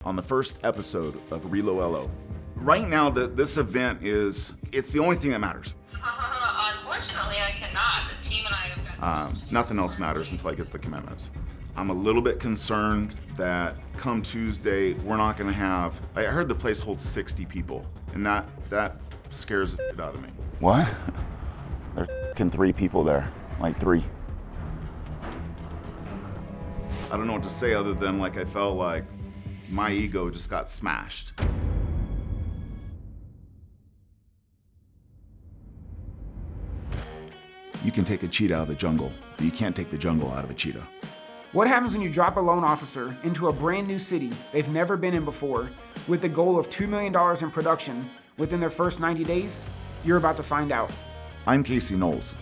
On the first episode of ReloLO. Right now, this event it's the only thing that matters. Unfortunately, I cannot. The team and I have got... Nothing else matters until I get the commitments. I'm a little bit concerned that come Tuesday, we're not gonna have, I heard the place holds 60 people, and that scares the shit out of me. What? There's f***ing 3 people there, like 3. I don't know what to say other than like I felt like my ego just got smashed. You can take a cheetah out of the jungle, but you can't take the jungle out of a cheetah. What happens when you drop a loan officer into a brand new city they've never been in before with the goal of $2 million in production within their first 90 days? You're about to find out. I'm Casey Knowles.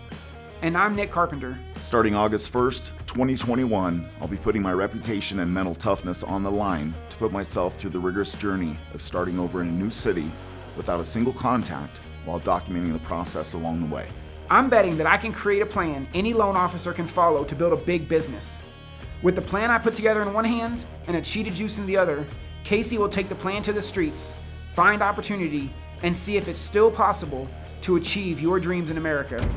And I'm Nick Carpenter. Starting August 1st, 2021, I'll be putting my reputation and mental toughness on the line to put myself through the rigorous journey of starting over in a new city without a single contact while documenting the process along the way. I'm betting that I can create a plan any loan officer can follow to build a big business. With the plan I put together in one hand and a cheetah juice in the other, Casey will take the plan to the streets, find opportunity, and see if it's still possible to achieve your dreams in America.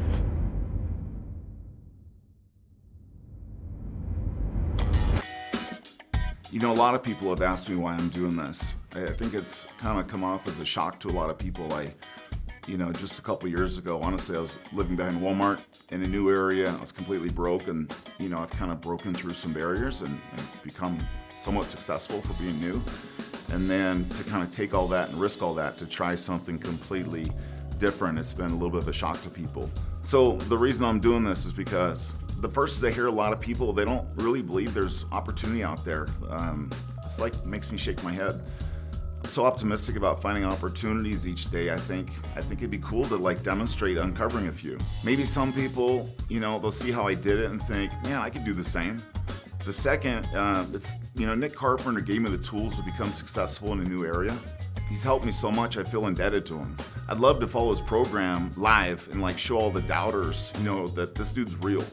You know, a lot of people have asked me why I'm doing this. I think it's kind of come off as a shock to a lot of people. Just a couple years ago, honestly, I was living behind Walmart in a new area. I was completely broke, and I've kind of broken through some barriers and become somewhat successful for being new. And then to kind of take all that and risk all that to try something completely different, it's been a little bit of a shock to people. So the reason I'm doing this is because the first is I hear a lot of people, they don't really believe there's opportunity out there. It's like makes me shake my head. I'm so optimistic about finding opportunities each day. I think it'd be cool to demonstrate uncovering a few. Maybe some people, they'll see how I did it and think, man, I could do the same. The second, Nick Carpenter gave me the tools to become successful in a new area. He's helped me so much, I feel indebted to him. I'd love to follow his program live and show all the doubters, that this dude's real.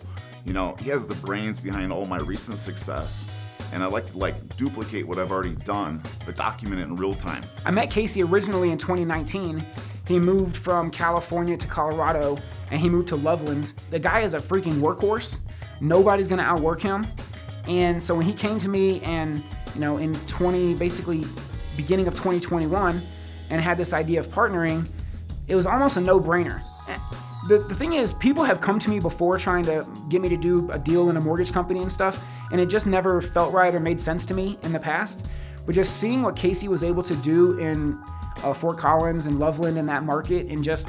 He has the brains behind all my recent success. And I'd like to duplicate what I've already done, but document it in real time. I met Casey originally in 2019. He moved from California to Colorado, and he moved to Loveland. The guy is a freaking workhorse. Nobody's gonna outwork him. And so when he came to me and, in beginning of 2021, and had this idea of partnering, it was almost a no-brainer. The thing is, people have come to me before trying to get me to do a deal in a mortgage company and stuff, and it just never felt right or made sense to me in the past. But just seeing what Casey was able to do in Fort Collins and Loveland in that market, and just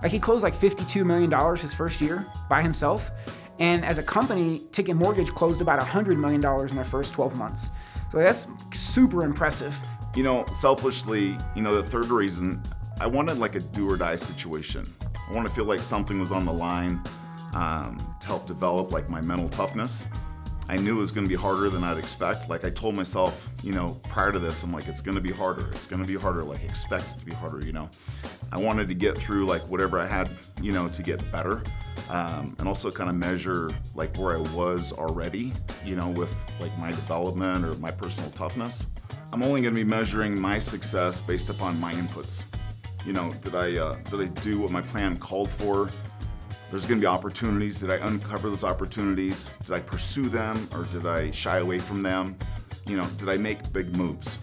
he closed $52 million his first year by himself. And as a company, Ticket Mortgage closed about $100 million in their first 12 months. So that's super impressive. Selfishly, the third reason, I wanted a do or die situation. I want to feel like something was on the line to help develop my mental toughness. I knew it was going to be harder than I'd expect. I told myself, prior to this, I'm it's going to be harder. It's going to be harder. Expect it to be harder. I wanted to get through whatever I had, to get better, and also kind of measure where I was already, with my development or my personal toughness. I'm only going to be measuring my success based upon my inputs. Did I do what my plan called for? There's going to be opportunities. Did I uncover those opportunities? Did I pursue them, or did I shy away from them? Did I make big moves?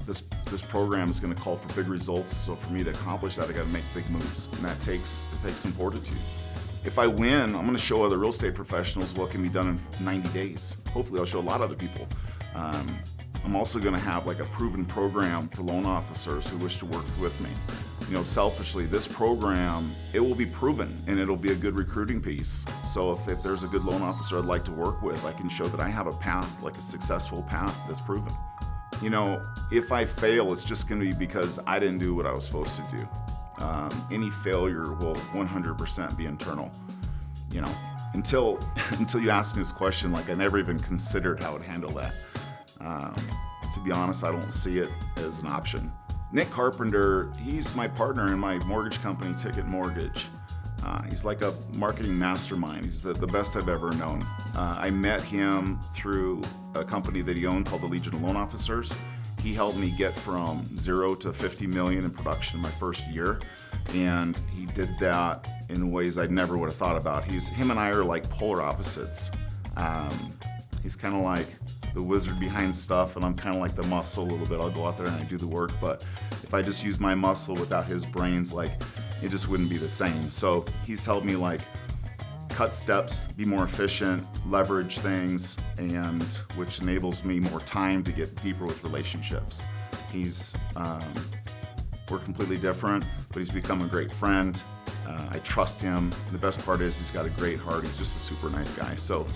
This program is going to call for big results. So for me to accomplish that, I got to make big moves, and it takes some fortitude. If I win, I'm going to show other real estate professionals what can be done in 90 days. Hopefully, I'll show a lot of other people. I'm also going to have a proven program for loan officers who wish to work with me. Selfishly, this program, it will be proven and it'll be a good recruiting piece. So if there's a good loan officer I'd like to work with, I can show that I have a path, a successful path that's proven. If I fail, it's just going to be because I didn't do what I was supposed to do. Any failure will 100% be internal. Until you asked me this question, I never even considered how I'd handle that. To be honest, I don't see it as an option. Nick Carpenter, he's my partner in my mortgage company, Ticket Mortgage. He's like a marketing mastermind. He's the best I've ever known. I met him through a company that he owned called the Legion of Loan Officers. He helped me get from 0 to 50 million in production in my first year. And he did that in ways I never would have thought about. Him and I are like polar opposites. He's kind of like the wizard behind stuff, and I'm kind of like the muscle a little bit. I'll go out there and I do the work, but if I just use my muscle without his brains, like, it just wouldn't be the same. So he's helped me like cut steps, be more efficient, leverage things, and which enables me more time to get deeper with relationships. We're completely different, but he's become a great friend. I trust him. The best part is he's got a great heart. He's just a super nice guy. So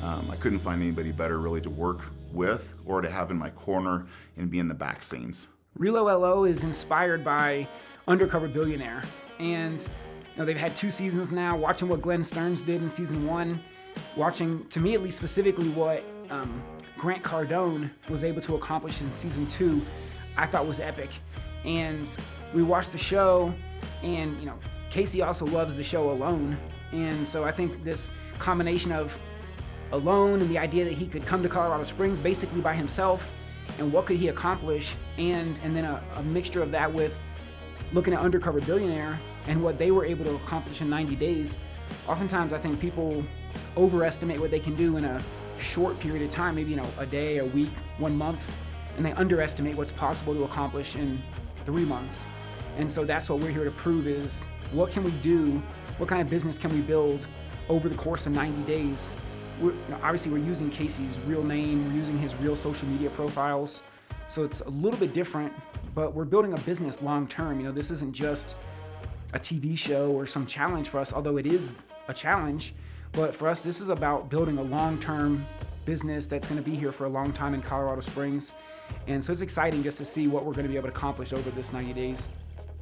I couldn't find anybody better really to work with or to have in my corner and be in the back scenes. ReloLO is inspired by Undercover Billionaire, and they've had 2 seasons now. Watching what Glenn Stearns did in season 1, watching, to me at least specifically, what Grant Cardone was able to accomplish in season 2, I thought was epic. And we watched the show, and Casey also loves the show Alone, and so I think this combination of Alone and the idea that he could come to Colorado Springs basically by himself, and what could he accomplish, and then a mixture of that with looking at Undercover Billionaire and what they were able to accomplish in 90 days. Oftentimes I think people overestimate what they can do in a short period of time, maybe a day, a week, 1 month, and they underestimate what's possible to accomplish in 3 months. And so that's what we're here to prove is, what can we do, what kind of business can we build over the course of 90 days? Obviously we're using Casey's real name, we're using his real social media profiles, so it's a little bit different, but we're building a business long term. This isn't just a TV show or some challenge for us, although it is a challenge, but for us this is about building a long-term business that's going to be here for a long time in Colorado Springs. And so it's exciting just to see what we're going to be able to accomplish over this 90 days.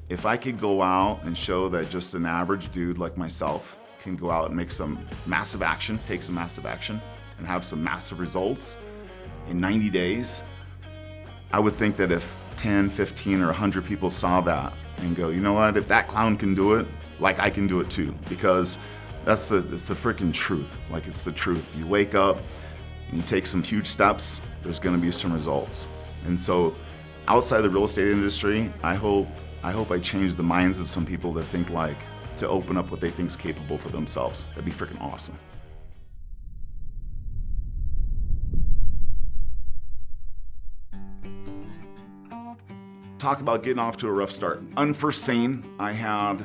If I could go out and show that just an average dude like myself can go out and make some massive action, take some massive action, and have some massive results in 90 days, I would think that if 10, 15, or 100 people saw that and go, you know what, if that clown can do it, like I can do it too, because it's the freaking truth. Like, it's the truth. You wake up and you take some huge steps, there's gonna be some results. And so outside the real estate industry, I hope I change the minds of some people that think like, to open up what they think is capable for themselves. That'd be freaking awesome. Talk about getting off to a rough start. Unforeseen, I had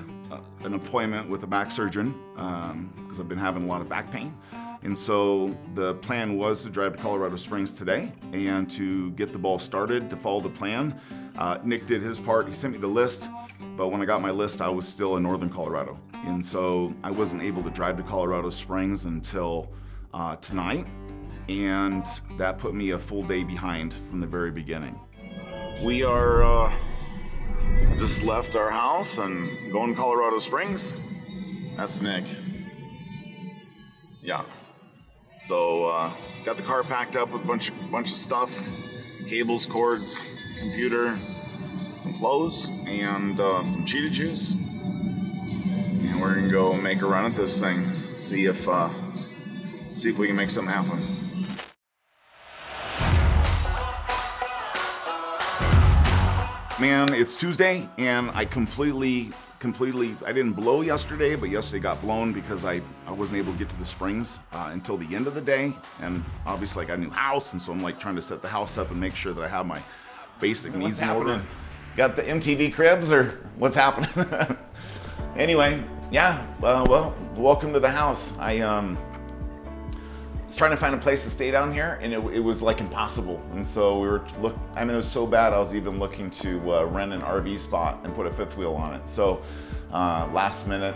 an appointment with a back surgeon because I've been having a lot of back pain. And so the plan was to drive to Colorado Springs today and to get the ball started, to follow the plan. Nick did his part, he sent me the list, but when I got my list, I was still in northern Colorado. And so I wasn't able to drive to Colorado Springs until tonight, and that put me a full day behind from the very beginning. We are just left our house and going to Colorado Springs. That's Nick. Yeah. So got the car packed up with a bunch of stuff, cables, cords, computer, some clothes, and some cheetah juice. And we're gonna go make a run at this thing, see if we can make something happen. Man, it's Tuesday, and I completely, I didn't blow yesterday, but yesterday got blown because I wasn't able to get to the Springs until the end of the day. And obviously I got a new house, and so I'm like trying to set the house up and make sure that I have my basic needs in order. Got the MTV cribs, or what's happening? Anyway, yeah, well, welcome to the house. I was trying to find a place to stay down here, and it was like impossible. And so it was so bad, I was even looking to rent an RV spot and put a fifth wheel on it. So last minute,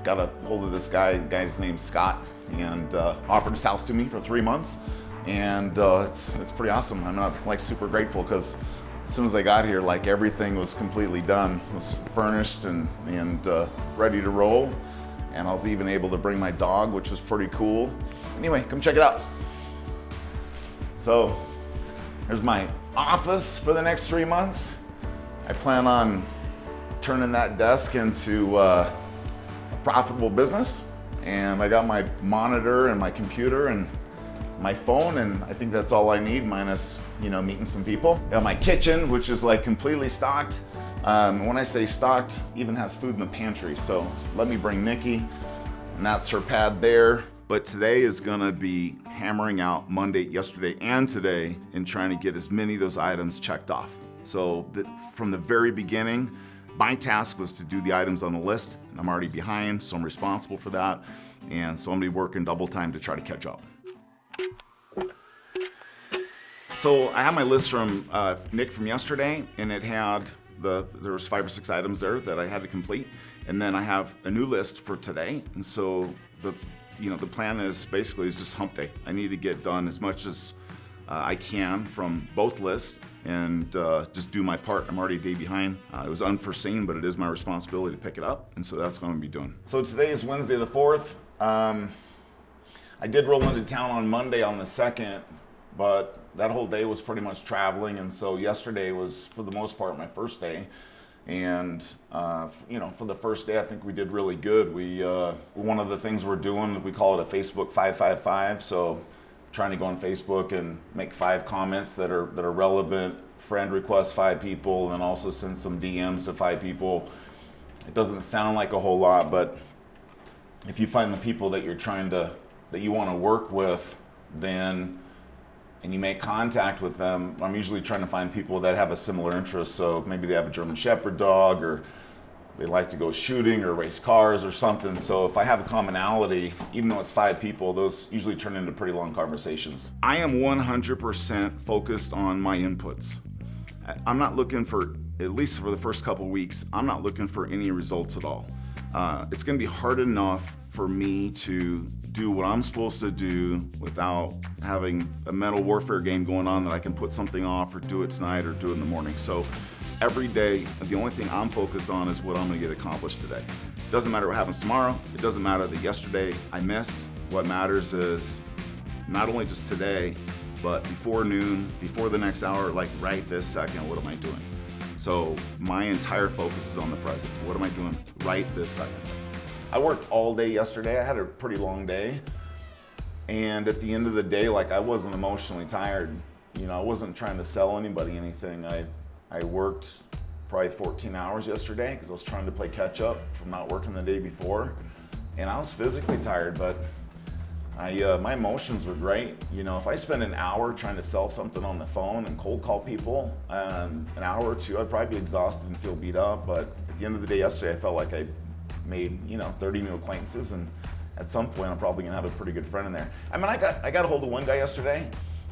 got a hold of this guy's name's Scott, and offered his house to me for 3 months. And it's pretty awesome. I'm not like super grateful because as soon as I got here, like everything was completely done. It was furnished and ready to roll. And I was even able to bring my dog, which was pretty cool. Anyway, come check it out. So here's my office for the next 3 months. I plan on turning that desk into a profitable business. And I got my monitor and my computer, and my phone, and I think that's all I need, minus, meeting some people. I got my kitchen, which is like completely stocked. When I say stocked, even has food in the pantry. So let me bring Nikki, and that's her pad there. But today is gonna be hammering out Monday, yesterday, and today, and trying to get as many of those items checked off. So from the very beginning, my task was to do the items on the list, and I'm already behind, so I'm responsible for that. And so I'm gonna be working double time to try to catch up. So I have my list from Nick from yesterday, and it had there was 5 or 6 items there that I had to complete. And then I have a new list for today. And so the plan is basically just hump day. I need to get done as much as I can from both lists and just do my part. I'm already a day behind. It was unforeseen, but it is my responsibility to pick it up. And so that's what I'm gonna be doing. So today is Wednesday the 4th. I did roll into town on Monday on the 2nd, but that whole day was pretty much traveling. And so yesterday was, for the most part, my first day. And for the first day, I think we did really good. One of the things we're doing, we call it a Facebook 555. So trying to go on Facebook and make 5 comments that are relevant, friend request 5 people, and then also send some DMs to 5 people. It doesn't sound like a whole lot, but if you find the people that you want to work with, and you make contact with them, I'm usually trying to find people that have a similar interest. So maybe they have a German Shepherd dog, or they like to go shooting or race cars or something. So if I have a commonality, even though it's 5 people, those usually turn into pretty long conversations. I am 100% focused on my inputs. I'm not looking for, at least for the first couple weeks, I'm not looking for any results at all. It's gonna be hard enough for me to do what I'm supposed to do without having a mental warfare game going on that I can put something off or do it tonight or do it in the morning. So every day, the only thing I'm focused on is what I'm gonna get accomplished today. It doesn't matter what happens tomorrow. It doesn't matter that yesterday I missed. What matters is not only just today, but before noon, before the next hour, like right this second, what am I doing? So my entire focus is on the present. What am I doing right this second? I worked all day yesterday. I had a pretty long day. And at the end of the day, I wasn't emotionally tired. I wasn't trying to sell anybody anything. I worked probably 14 hours yesterday because I was trying to play catch up from not working the day before. And I was physically tired, but my emotions were great. If I spend an hour trying to sell something on the phone and cold call people, an hour or 2, I'd probably be exhausted and feel beat up. But at the end of the day yesterday, I felt like I made 30 new acquaintances, and at some point I'm probably gonna have a pretty good friend in there. I mean, I got a hold of one guy yesterday,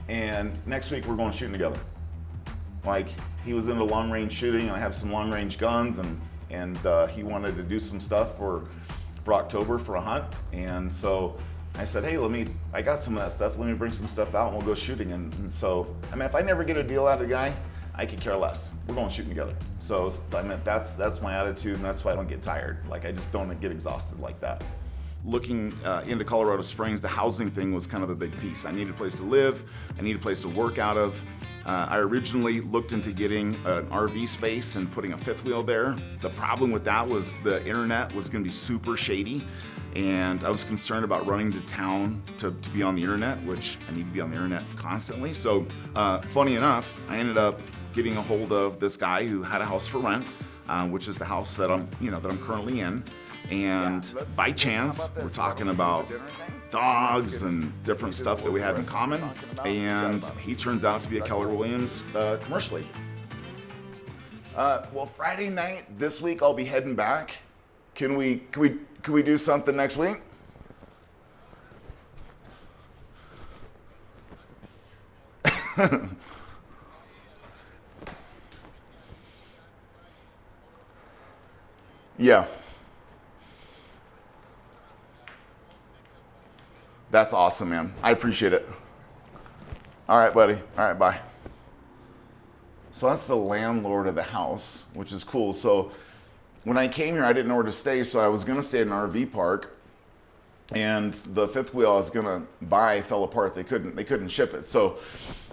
and next week we're going shooting together. He was into long range shooting, and I have some long range guns, and he wanted to do some stuff for October for a hunt. And so I said, hey, I got some of that stuff, let me bring some stuff out and we'll go shooting. And so, if I never get a deal out of the guy, I could care less. We're going shooting together. So that's my attitude, and that's why I don't get tired. I just don't get exhausted like that. Looking into Colorado Springs, the housing thing was kind of a big piece. I needed a place to live. I needed a place to work out of. I originally looked into getting an RV space and putting a 5th wheel there. The problem with that was the internet was gonna be super shady, and I was concerned about running to town to be on the internet, which I need to be on the internet constantly. So funny enough, I ended up getting a hold of this guy who had a house for rent, which is the house that I'm currently in. And by chance, we're talking about dogs and different stuff that we have in common. And he turns out to be a Keller Williams commercial agent. Well, Friday night this week I'll be heading back. Can we do something next week? Yeah. That's awesome, man. I appreciate it. All right, buddy. All right, bye. So that's the landlord of the house, which is cool. So when I came here, I didn't know where to stay, so I was gonna stay at an RV park, and the 5th wheel I was gonna buy fell apart. They couldn't ship it. So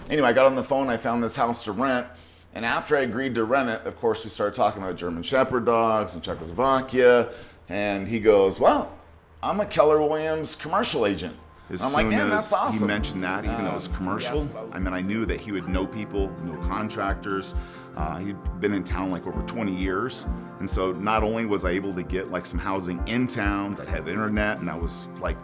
anyway, I got on the phone, I found this house to rent, and after I agreed to rent it, of course, we started talking about German Shepherd dogs and Czechoslovakia, and he goes, well, I'm a Keller Williams commercial agent. As I'm like, soon man, as that's awesome. he mentioned that, even though it was commercial, I mean, I knew that he would know people, know contractors. He'd been in town like over 20 years. And so not only was I able to get like some housing in town that had internet and that was like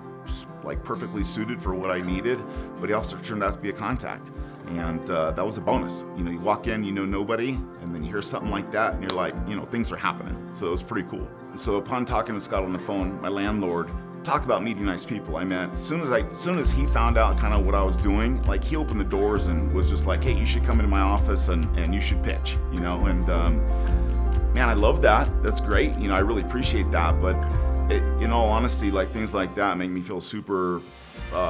perfectly suited for what I needed, but he also turned out to be a contact. And that was a bonus. You know, you walk in, you know nobody, and then you hear something like that, and you're like, you know, things are happening. So it was pretty cool. So upon talking to Scott on the phone, my landlord, talk about meeting nice people. I mean, as soon as he found out kind of what I was doing, like he opened the doors and was just like, hey, you should come into my office and you should pitch, you know. And man, I love that. That's great. You know, I really appreciate that. But in all honesty, like things like that make me feel super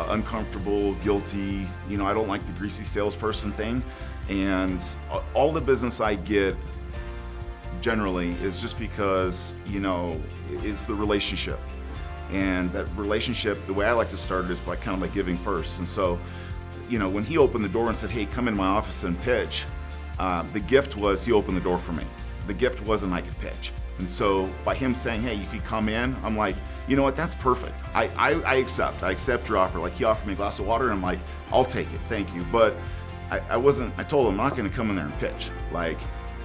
uncomfortable, guilty. You know, I don't like the greasy salesperson thing. And all the business I get generally is just because, you know, it's the relationship. And that relationship, the way I like to start it is by kind of like giving first. And so, you know, when he opened the door and said, hey, come into my office and pitch, the gift was he opened the door for me. The gift wasn't I could pitch. And so by him saying, hey, you could come in, I'm like, you know what, that's perfect. I accept your offer. Like he offered me a glass of water and I'm like, I'll take it, thank you. But I told him I'm not gonna come in there and pitch. Like,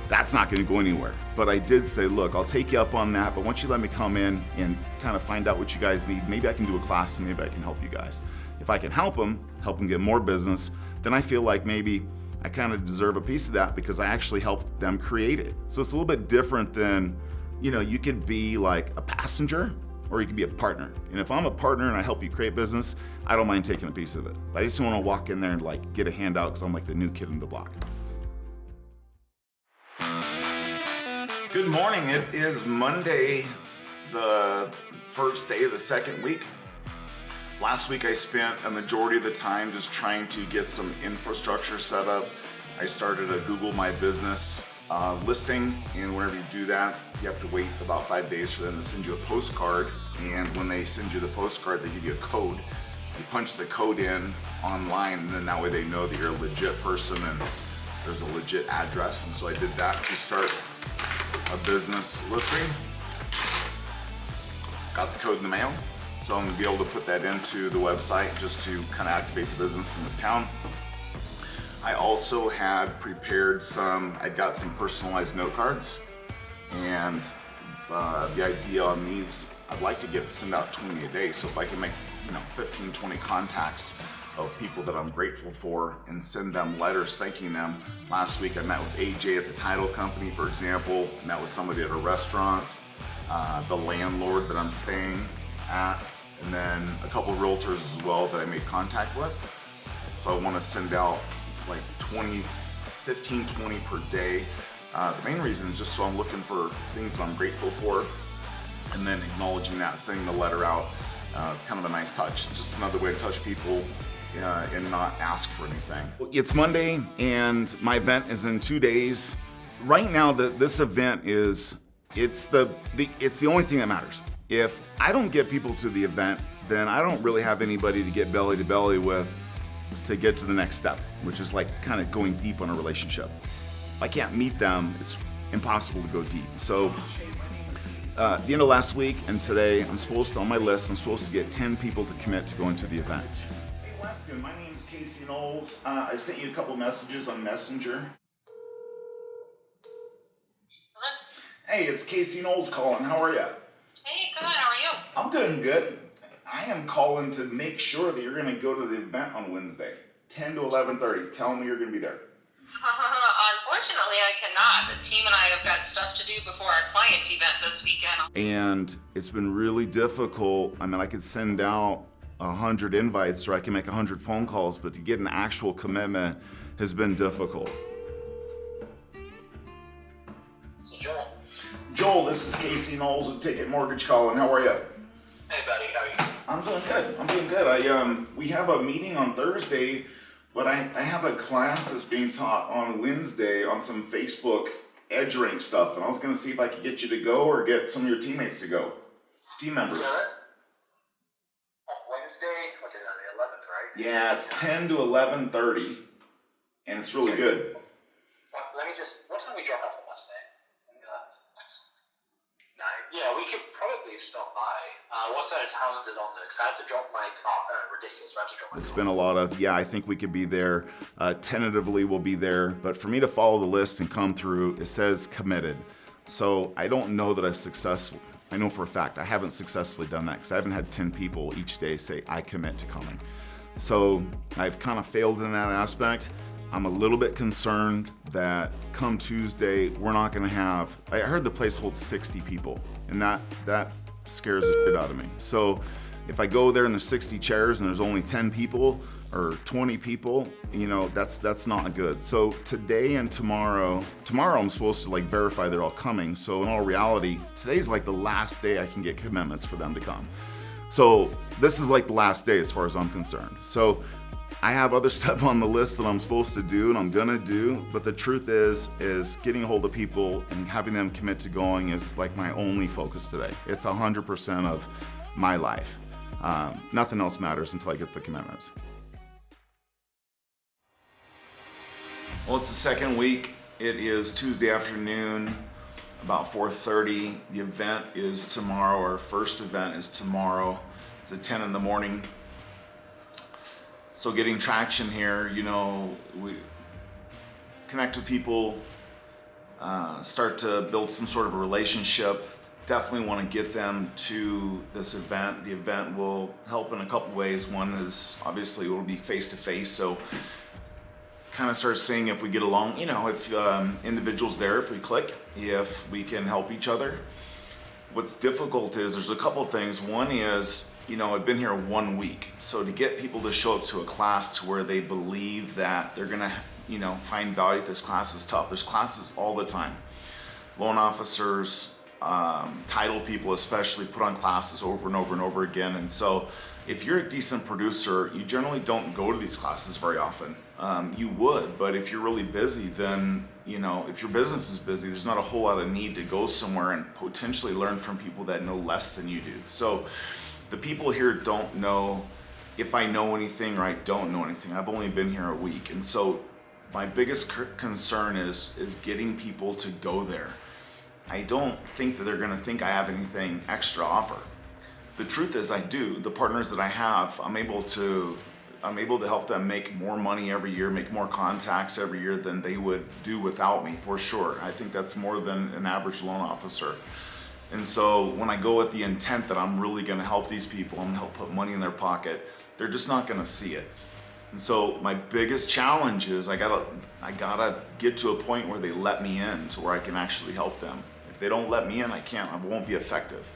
that's not gonna go anywhere. But I did say, look, I'll take you up on that, but once you let me come in and kind of find out what you guys need, maybe I can do a class and maybe I can help you guys. If I can help them get more business, then I feel like maybe I kind of deserve a piece of that because I actually helped them create it. So it's a little bit different than, you know, you could be like a passenger or you could be a partner. And if I'm a partner and I help you create business, I don't mind taking a piece of it. But I just don't want to walk in there and like get a handout because I'm like the new kid in the block. Good morning. It is Monday, the first day of the second week. Last week I spent a majority of the time just trying to get some infrastructure set up. I started a Google My Business listing, and whenever you do that, you have to wait about 5 days for them to send you a postcard. And when they send you the postcard, they give you a code. You punch the code in online, and then that way they know that you're a legit person and there's a legit address. And so I did that to start a business listing. Got the code in the mail, so I'm gonna be able to put that into the website just to kind of activate the business in this town. I also had prepared I'd got some personalized note cards, and the idea on these, I'd like to send out 20 a day. So if I can make, 15, 20 contacts of people that I'm grateful for and send them letters thanking them. Last week I met with AJ at the title company, for example. I met with somebody at a restaurant, the landlord that I'm staying at, and then a couple of realtors as well that I made contact with. So I want to send out like 15, 20 per day. The main reason is just so I'm looking for things that I'm grateful for and then acknowledging that, sending the letter out. It's kind of a nice touch. It's just another way to touch people and not ask for anything. It's Monday and my event is in 2 days. Right now, this event it's the only thing that matters. If I don't get people to the event, then I don't really have anybody to get belly to belly with to get to the next step, which is like kind of going deep on a relationship. If I can't meet them, it's impossible to go deep. So the end of last week and today, on my list, I'm supposed to get 10 people to commit to going to the event. Hey Weston, my name's Casey Knowles. I sent you a couple messages on Messenger. Hello? Hey, it's Casey Knowles calling. How are you? Hey, good. How are you? I'm doing good. I am calling to make sure that you're going to go to the event on Wednesday, 10 to 11:30. Tell me you're going to be there. Unfortunately, I cannot. The team and I have got stuff to do before our client event this weekend. And it's been really difficult. I mean, I could send out 100 invites or I can make 100 phone calls, but to get an actual commitment has been difficult. This is Joel. Joel, this is Casey Knowles with Ticket Mortgage calling. How are you? Hey, buddy. How are you? I'm doing good. We have a meeting on Thursday, but I have a class that's being taught on Wednesday on some Facebook edge rank stuff, and I was going to see if I could get you to go or get some of your teammates to go. Team members. Good. On Wednesday, what is it, the 11th, right? Yeah, it's 10 to 11:30, and it's really good. Let me just, what time we drop off the Mustang? 9? Yeah, we could probably stop by. What side of town is it on there? Because I have to drop my car. Ridiculous. I have to drop my It's car. been a lot of, yeah, I think we could be there. Tentatively, we'll be there. But for me to follow the list and come through, it says committed. So I don't know that I've successfully, I know for a fact I haven't successfully done that because I haven't had 10 people each day say, I commit to coming. So I've kind of failed in that aspect. I'm a little bit concerned that come Tuesday, we're not gonna have, I heard the place holds 60 people, and that scares the shit out of me. So if I go there and there's 60 chairs and there's only 10 people or 20 people, you know, that's not good. So today and tomorrow I'm supposed to like verify they're all coming. So in all reality, today's like the last day I can get commitments for them to come. So this is like the last day as far as I'm concerned. So I have other stuff on the list that I'm supposed to do and I'm gonna do, but the truth is getting a hold of people and having them commit to going is like my only focus today. It's 100% of my life. Nothing else matters until I get the commitments. Well, it's the second week. It is Tuesday afternoon, about 4:30. The event is tomorrow. Our first event is tomorrow. It's at 10 in the morning. So getting traction here, you know, we connect with people, start to build some sort of a relationship. Definitely want to get them to this event. The event will help in a couple ways. One is obviously it will be face-to-face, so kind of start seeing if we get along, you know, if individuals there, if we click, if we can help each other. What's difficult is there's a couple things. One is, you know, I've been here 1 week. So to get people to show up to a class to where they believe that they're gonna, you know, find value at this class is tough. There's classes all the time. Loan officers, title people especially put on classes over and over and over again. And so if you're a decent producer, you generally don't go to these classes very often. You would, but if you're really busy, then, you know, if your business is busy, there's not a whole lot of need to go somewhere and potentially learn from people that know less than you do. So the people here don't know if I know anything or I don't know anything. I've only been here a week. And so my biggest concern is getting people to go there. I don't think that they're gonna think I have anything extra to offer. The truth is I do. The partners that I have, I'm able to help them make more money every year, make more contacts every year than they would do without me, for sure. I think that's more than an average loan officer. And so when I go with the intent that I'm really gonna help these people, I'm gonna help put money in their pocket, they're just not gonna see it. And so my biggest challenge is I gotta get to a point where they let me in to where I can actually help them. If they don't let me in, I won't be effective.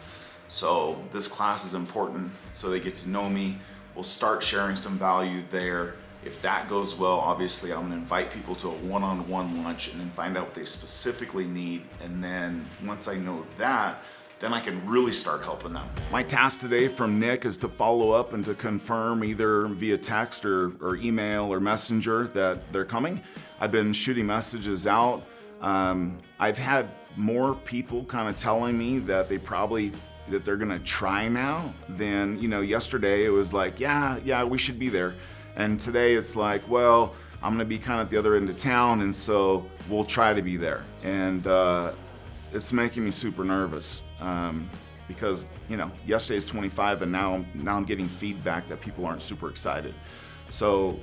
So this class is important so they get to know me. We'll start sharing some value there. If that goes well, obviously I'm gonna invite people to a one-on-one lunch and then find out what they specifically need. And then once I know that, then I can really start helping them. My task today from Nick is to follow up and to confirm either via text or email or messenger that they're coming. I've been shooting messages out. I've had more people kind of telling me that they're gonna try now than, you know, yesterday it was like, yeah, we should be there. And today it's like, well, I'm gonna be kind of at the other end of town, and so we'll try to be there. And it's making me super nervous because, you know, yesterday's 25 and now I'm getting feedback that people aren't super excited. So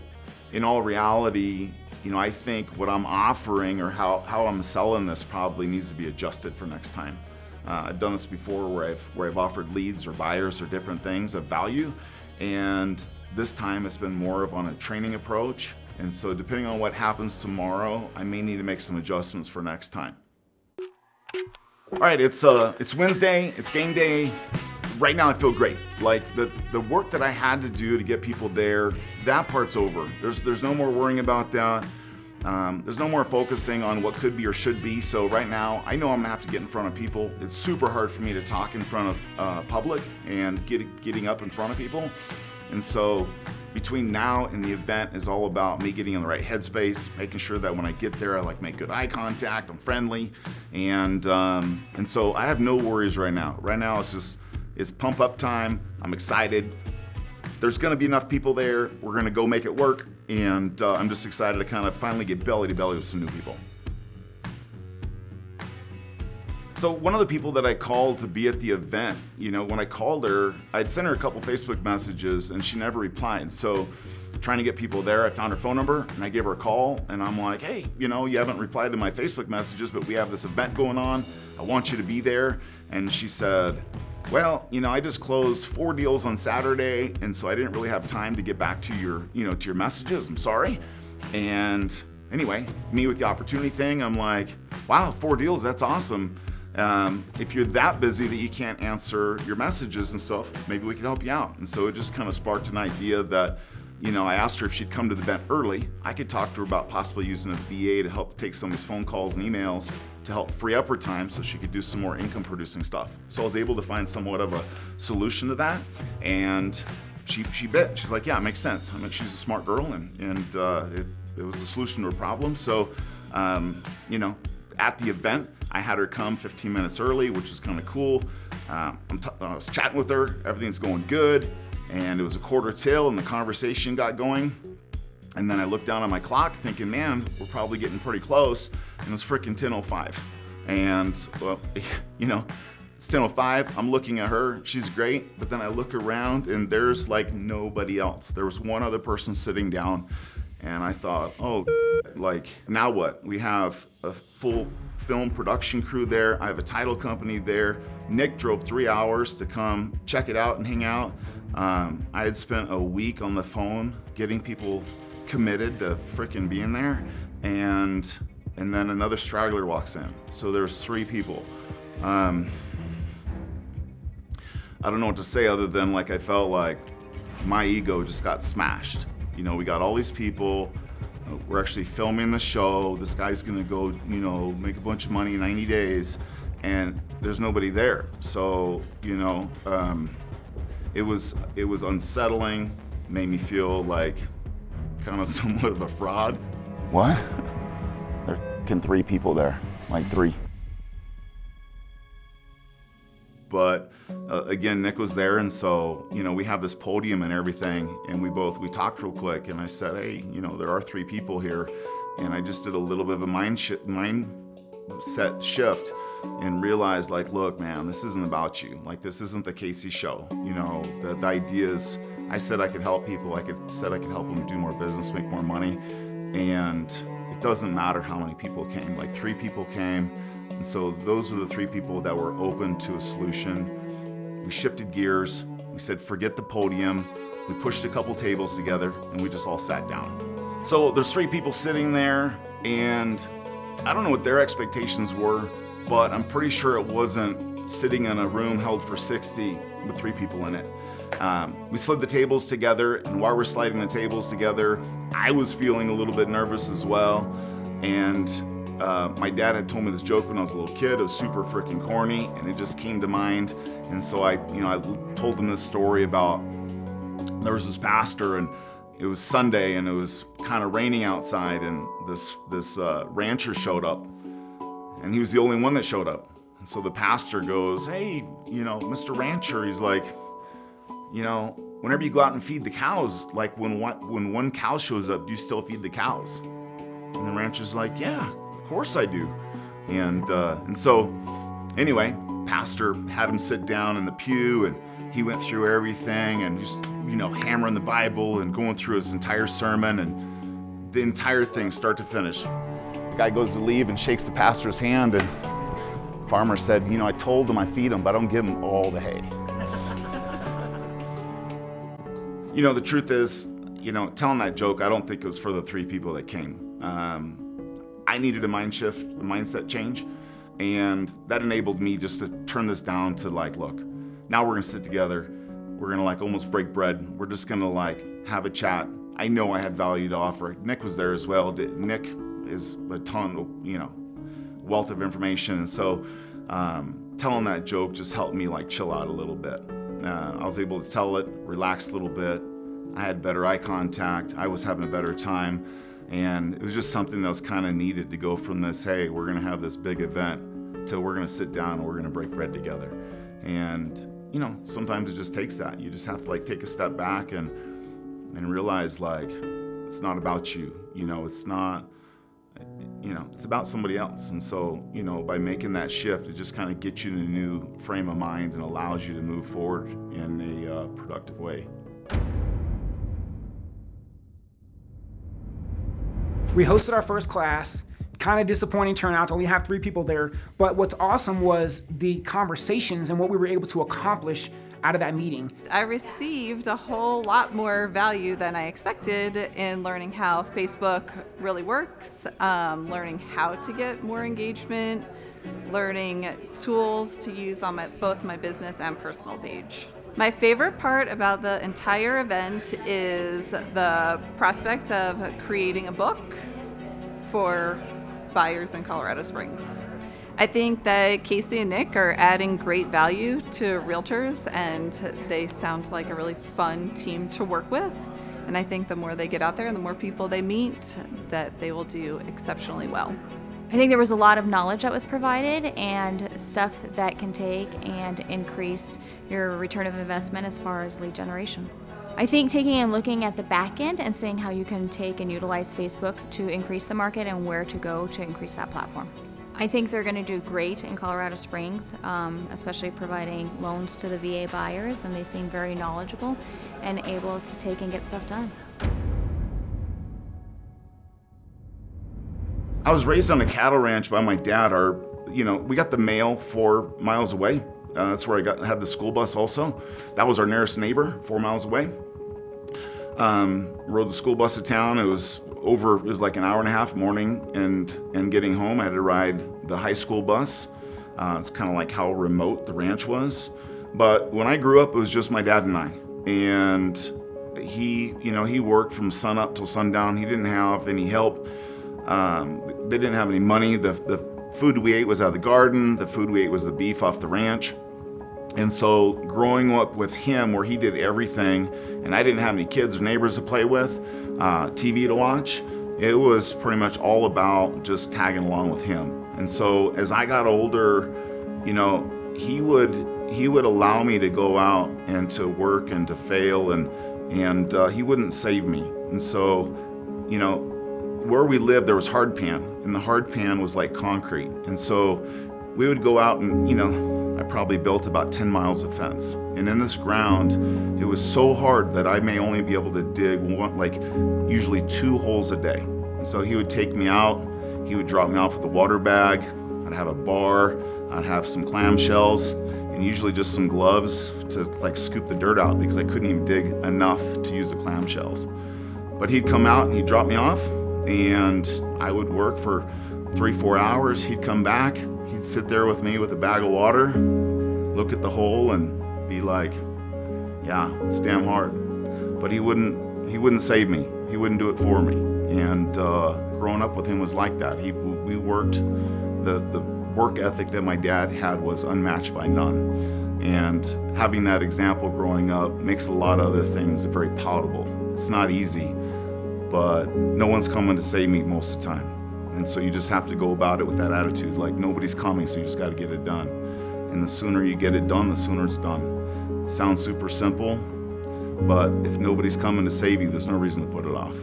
in all reality, you know, I think what I'm offering or how I'm selling this probably needs to be adjusted for next time. I've done this before where I've offered leads or buyers or different things of value, and this time it's been more of on a training approach. And so depending on what happens tomorrow, I may need to make some adjustments for next time. All right, it's Wednesday, it's game day. Right now I feel great. Like the work that I had to do to get people there, that part's over. There's no more worrying about that. There's no more focusing on what could be or should be. So right now, I know I'm gonna have to get in front of people. It's super hard for me to talk in front of public and getting up in front of people. And so between now and the event is all about me getting in the right headspace, making sure that when I get there, I like make good eye contact, I'm friendly. And so I have no worries right now. Right now it's pump up time. I'm excited. There's gonna be enough people there. We're gonna go make it work. And I'm just excited to kind of finally get belly to belly with some new people. So one of the people that I called to be at the event, when I called her, I'd sent her a couple Facebook messages and she never replied. So trying to get people there, I found her phone number and I gave her a call and I'm like, hey, you haven't replied to my Facebook messages, but we have this event going on. I want you to be there. And she said, well, I just closed 4 deals on Saturday, and so I didn't really have time to get back to your, to your messages. I'm sorry. And anyway, me with the opportunity thing, I'm like, wow, 4 deals, that's awesome. If you're that busy that you can't answer your messages and stuff, maybe we could help you out. And so it just kind of sparked an idea that, I asked her if she'd come to the event early. I could talk to her about possibly using a VA to help take some of these phone calls and emails to help free up her time so she could do some more income producing stuff. So I was able to find somewhat of a solution to that. And she bit. She's like, yeah, it makes sense. I mean, she's a smart girl and it was a solution to her problem. So, at the event, I had her come 15 minutes early, which is kind of cool. I was chatting with her, everything's going good. And it was a quarter till and the conversation got going. And then I looked down on my clock thinking, man, we're probably getting pretty close. And it was freaking 10:05. And well, it's 10:05, I'm looking at her, she's great. But then I look around and there's like nobody else. There was one other person sitting down and I thought, oh, like now what? We have a full film production crew there. I have a title company there. Nick drove 3 hours to come check it out and hang out. I had spent a week on the phone getting people committed to freaking being there, and then another straggler walks in. So there's 3 people. I don't know what to say other than like I felt like my ego just got smashed. We got all these people. We're actually filming the show. This guy's gonna go, make a bunch of money in 90 days, and there's nobody there. So, it was unsettling, made me feel like kind of somewhat of a fraud. What? There's 3 people there, like 3. But again, Nick was there, and so we have this podium and everything, and we talked real quick, and I said, hey, there are 3 people here, and I just did a little bit of a mindset shift, and realized like, look, man, this isn't about you. Like, this isn't the Casey show. The idea is, I said I could help people. I said I could help them do more business, make more money, and it doesn't matter how many people came. Like 3 people came. And so those were the 3 people that were open to a solution. We shifted gears. We said, forget the podium. We pushed a couple tables together and we just all sat down. So there's 3 people sitting there, and I don't know what their expectations were, but I'm pretty sure it wasn't sitting in a room held for 60 with 3 people in it. We slid the tables together, and while we're sliding the tables together, I was feeling a little bit nervous as well. And my dad had told me this joke when I was a little kid. It was super freaking corny, and it just came to mind. And so I told him this story about there was this pastor, and it was Sunday, and it was kind of raining outside, and this rancher showed up, and he was the only one that showed up. And so the pastor goes, hey, Mr. Rancher, he's like, whenever you go out and feed the cows, like when one cow shows up, do you still feed the cows? And the rancher's like, yeah, of course I do. And so anyway, pastor had him sit down in the pew, and he went through everything and just, hammering the Bible and going through his entire sermon, and the entire thing start to finish. The guy goes to leave and shakes the pastor's hand, and the farmer said, I told him I feed him, but I don't give him all the hay. The truth is, telling that joke, I don't think it was for the 3 people that came. I needed a mindset change, and that enabled me just to turn this down to like, look, now we're gonna sit together, we're gonna like almost break bread, we're just gonna like have a chat. I know I had value to offer. Nick was there as well. Nick is a ton of, wealth of information, and so telling that joke just helped me like chill out a little bit. I was able to tell it, relax a little bit. I had better eye contact. I was having a better time. And it was just something that was kind of needed to go from this, hey, we're going to have this big event, to we're going to sit down and we're going to break bread together. And, sometimes it just takes that. You just have to like take a step back and realize like, it's not about you. It's not, it's about somebody else. And so, by making that shift, it just kind of gets you in a new frame of mind and allows you to move forward in a productive way. We hosted our first class. Kind of disappointing turnout to only have 3 people there. But what's awesome was the conversations and what we were able to accomplish out of that meeting. I received a whole lot more value than I expected in learning how Facebook really works, learning how to get more engagement, learning tools to use on both my business and personal page. My favorite part about the entire event is the prospect of creating a book for buyers in Colorado Springs. I think that Casey and Nick are adding great value to realtors, and they sound like a really fun team to work with. And I think the more they get out there and the more people they meet, that they will do exceptionally well. I think there was a lot of knowledge that was provided and stuff that can take and increase your return of investment as far as lead generation. I think taking and looking at the back end and seeing how you can take and utilize Facebook to increase the market and where to go to increase that platform. I think they're going to do great in Colorado Springs, especially providing loans to the VA buyers, and they seem very knowledgeable and able to take and get stuff done. I was raised on a cattle ranch by my dad. We got the mail 4 miles away. That's where I had the school bus also. That was our nearest neighbor, 4 miles away. Rode the school bus to town. It was like an hour and a half morning and getting home. I had to ride the high school bus. It's kind of like how remote the ranch was. But when I grew up, it was just my dad and I. And he worked from sun up till sundown. He didn't have any help. They didn't have any money. The food we ate was out of the garden. The food we ate was the beef off the ranch. And so growing up with him, where he did everything, and I didn't have any kids or neighbors to play with, TV to watch, it was pretty much all about just tagging along with him. And so as I got older, he would allow me to go out and to work and to fail, and he wouldn't save me. And so, where we lived, there was hard pan, and the hard pan was like concrete. And so we would go out and, I probably built about 10 miles of fence. And in this ground, it was so hard that I may only be able to dig usually 2 holes a day. And so he would take me out, he would drop me off with a water bag, I'd have a bar, I'd have some clamshells, and usually just some gloves to scoop the dirt out because I couldn't even dig enough to use the clamshells. But he'd come out and he'd drop me off, and I would work for 3-4 hours. He'd come back, he'd sit there with me with a bag of water, look at the hole and be like, yeah, it's damn hard. But he wouldn't save me. He wouldn't do it for me. And growing up with him was like that. We worked, the work ethic that my dad had was unmatched by none. And having that example growing up makes a lot of other things very palatable. It's not easy, but no one's coming to save me most of the time. And so you just have to go about it with that attitude, like nobody's coming, so you just got to get it done. And the sooner you get it done, the sooner it's done. It sounds super simple, but if nobody's coming to save you, there's no reason to put it off.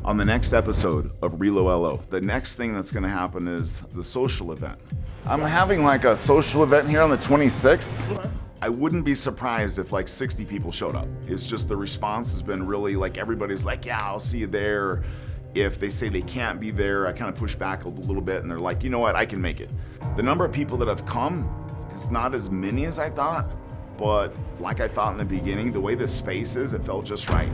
On the next episode of ReloLO, the next thing that's going to happen is the social event. I'm having a social event here on the 26th. I wouldn't be surprised if 60 people showed up. It's just the response has been really everybody's like, yeah, I'll see you there. If they say they can't be there, I kind of push back a little bit and they're like, you know what, I can make it. The number of people that have come is not as many as I thought, but like I thought in the beginning, the way this space is, it felt just right.